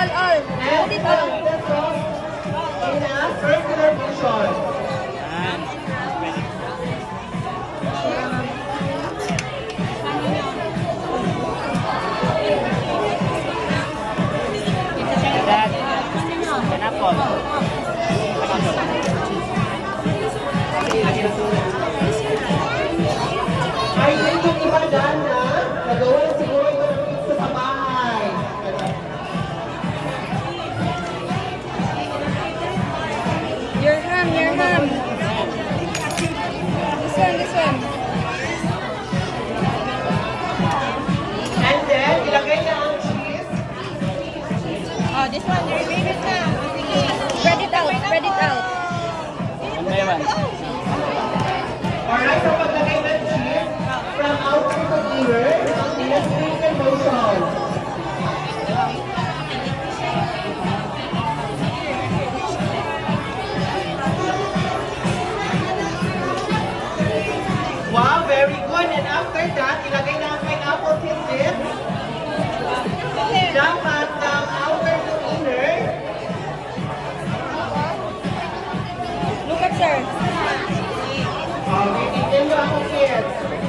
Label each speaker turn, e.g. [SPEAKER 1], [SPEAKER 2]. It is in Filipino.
[SPEAKER 1] Put it all.
[SPEAKER 2] The sauce in a circular motion.
[SPEAKER 3] Yan. Pwede. Dad, pineapple.
[SPEAKER 2] Ay, yung iba dyan na nagawa na siguro ito ng pizza sa bahay.
[SPEAKER 1] Your ham, your ham. This one, this one.
[SPEAKER 2] And then, ilagay na ang cheese.
[SPEAKER 1] Oh, this one, your favorite now. Spread it out, spread it out.
[SPEAKER 3] One by one.
[SPEAKER 2] Alright, so paglagay ng cheese, from outer to inner, in a circular motion. Wow, very good. And after that, ilagay na ang pineapple tidbit. Dapat from outer to inner.
[SPEAKER 1] Look at sir.
[SPEAKER 2] Okay, tignan nyo ako, kids.